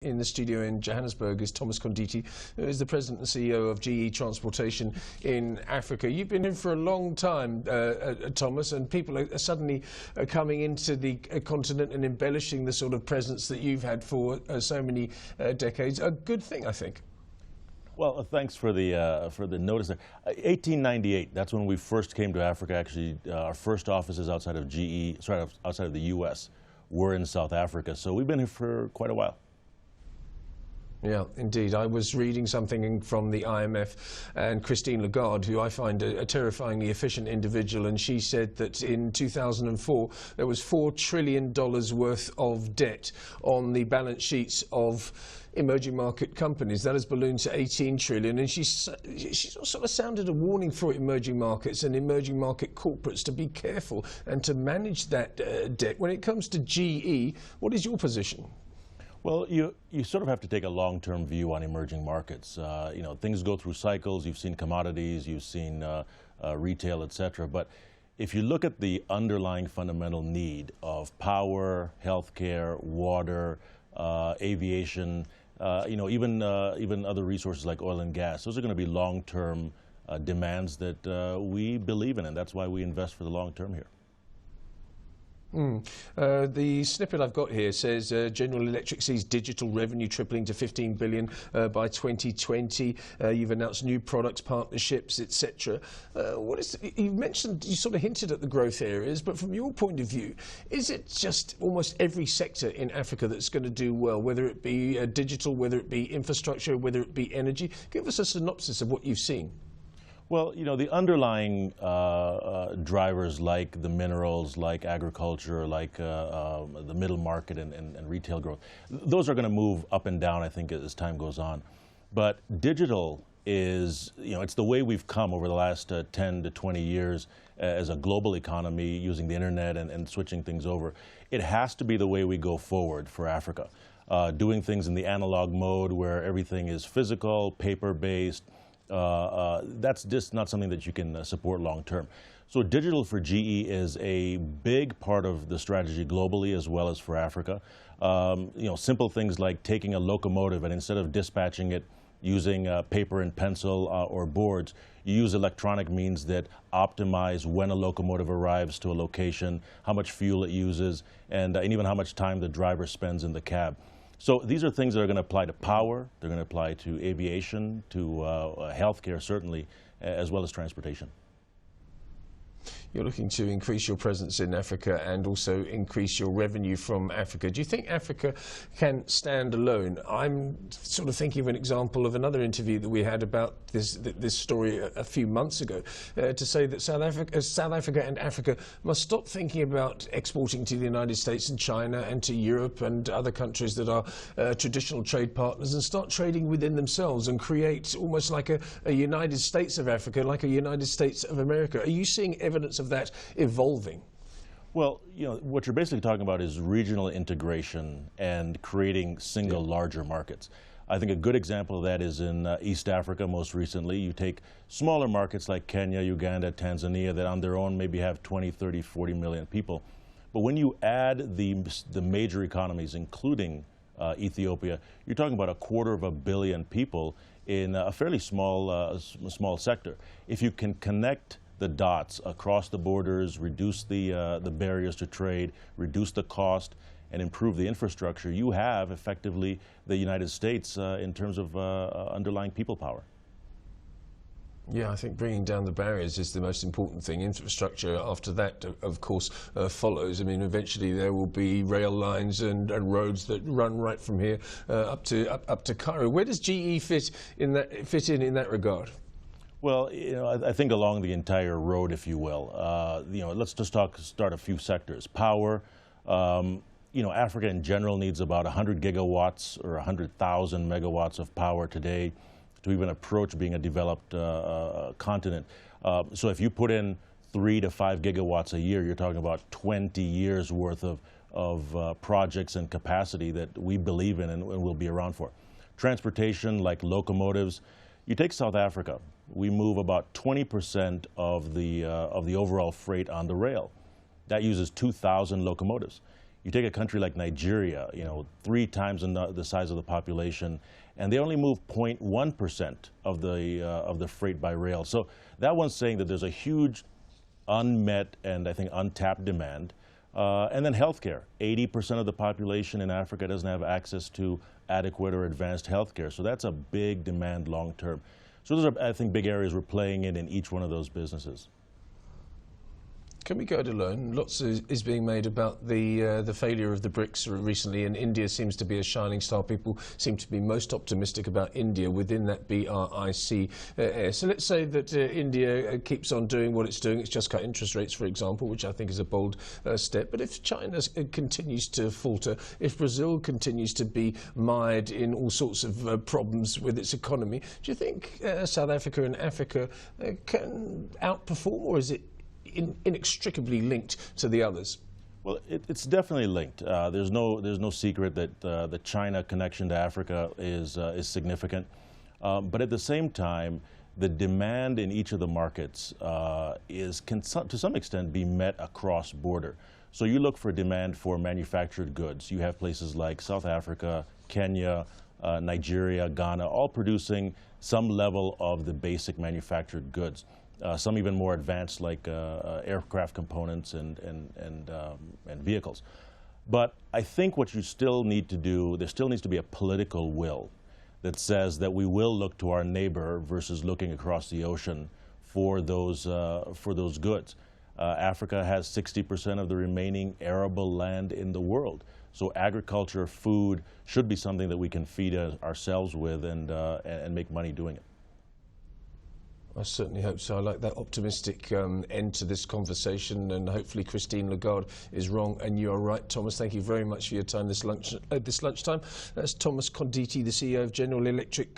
In the studio in Johannesburg is Thomas Konditi, who is the President and CEO of GE Transportation in Africa. You've been in for a long time, Thomas, and people are suddenly coming into the continent and embellishing the sort of presence that you've had for so many decades. A good thing, I think. Well, thanks for the notice there. 1898, that's when we first came to Africa. Actually, our first offices outside of outside of the U.S. were in South Africa. So we've been here for quite a while. Yeah, indeed. I was reading something from the IMF and Christine Lagarde, who I find a terrifyingly efficient individual, and she said that in 2004 there was $4 trillion worth of debt on the balance sheets of emerging market companies. That has ballooned to 18 trillion, and she sort of sounded a warning for emerging markets and emerging market corporates to be careful and to manage that debt. When it comes to GE, what is your position? Well, you sort of have to take a long-term view on emerging markets. You know, things go through cycles. You've seen commodities, you've seen retail, etc. But if you look at the underlying fundamental need of power, healthcare, water, aviation, you know, even other resources like oil and gas, those are going to be long-term demands that we believe in, and that's why we invest for the long term here. The snippet I've got here says General Electric sees digital revenue tripling to 15 billion by 2020. You've announced new products, partnerships, etc. You mentioned, you sort of hinted at the growth areas, but from your point of view, is it just almost every sector in Africa that's going to do well, whether it be digital, whether it be infrastructure, whether it be energy? Give us a synopsis of what you've seen. Well, you know, the underlying drivers like the minerals, like agriculture, like the middle market and retail growth, those are going to move up and down, I think, as time goes on. But digital is, you know, it's the way we've come over the last 10 to 20 years as a global economy, using the internet and switching things over. It has to be the way we go forward for Africa. Doing things in the analog mode where everything is physical, paper-based, that's just not something that you can support long term. So digital for GE is a big part of the strategy globally as well as for Africa. You know, simple things like taking a locomotive and instead of dispatching it using paper and pencil or boards, you use electronic means that optimize when a locomotive arrives to a location, how much fuel it uses, and even how much time the driver spends in the cab. So these are things that are going to apply to power, they're going to apply to aviation, to healthcare certainly, as well as transportation. You're looking to increase your presence in Africa and also increase your revenue from Africa. Do you think Africa can stand alone? I'm sort of thinking of an example of another interview that we had about this story a few months ago, to say that South Africa and Africa must stop thinking about exporting to the United States and China and to Europe and other countries that are traditional trade partners and start trading within themselves and create almost like a United States of Africa, like a United States of America. Are you seeing evidence of that evolving? Well, you know, what you're basically talking about is regional integration and creating single larger markets. I think a good example of that is in East Africa most recently. You take smaller markets like Kenya, Uganda, Tanzania that on their own maybe have 20, 30, 40 million people. But when you add the major economies, including Ethiopia, you're talking about 250 million people in a fairly small sector. If you can connect the dots across the borders, reduce the barriers to trade, reduce the cost, and improve the infrastructure, you have effectively the United States in terms of underlying people power. Yeah, I think bringing down the barriers is the most important thing. Infrastructure after that, of course, follows. I mean, eventually there will be rail lines and roads that run right from here up to Cairo. Where does GE fit in that regard? Well, you know, I think along the entire road, if you will. You know, let's just start a few sectors. Power. You know, Africa in general needs about 100 gigawatts or 100,000 megawatts of power today to even approach being a developed continent. So if you put in 3 to 5 gigawatts a year, you're talking about 20 years worth of projects and capacity that we believe in and will be around for. Transportation, like locomotives. You take South Africa, we move about 20% of the overall freight on the rail. That uses 2,000 locomotives. You take a country like Nigeria, 3 times the size of the population, and they only move 0.1% of the freight by rail. So that one's saying that there's a huge unmet and I think untapped demand. And then healthcare. 80% of the population in Africa doesn't have access to adequate or advanced healthcare. So that's a big demand long term. So those are, I think, big areas we're playing in each one of those businesses. Can we go it alone? Lots is being made about the failure of the BRICS recently, and India seems to be a shining star. People seem to be most optimistic about India within that BRIC area. So let's say that India keeps on doing what it's doing. It's just cut interest rates, for example, which I think is a bold step. But if China continues to falter, if Brazil continues to be mired in all sorts of problems with its economy, do you think South Africa and Africa can outperform, or is it inextricably linked to the others? Well, it's definitely linked. There's no secret that the China connection to Africa is significant. But at the same time, the demand in each of the markets can to some extent be met across border. So you look for demand for manufactured goods. You have places like South Africa, Kenya, Nigeria, Ghana, all producing some level of the basic manufactured goods. Some even more advanced, like aircraft components and vehicles. But I think what you still need to do, there still needs to be a political will that says that we will look to our neighbor versus looking across the ocean for those goods. Africa has 60% of the remaining arable land in the world. So agriculture, food should be something that we can feed ourselves with and make money doing it. I certainly hope so. I like that optimistic end to this conversation, and hopefully Christine Lagarde is wrong and you are right. Thomas, thank you very much for your time this lunchtime. That's Thomas Konditi, the CEO of General Electric.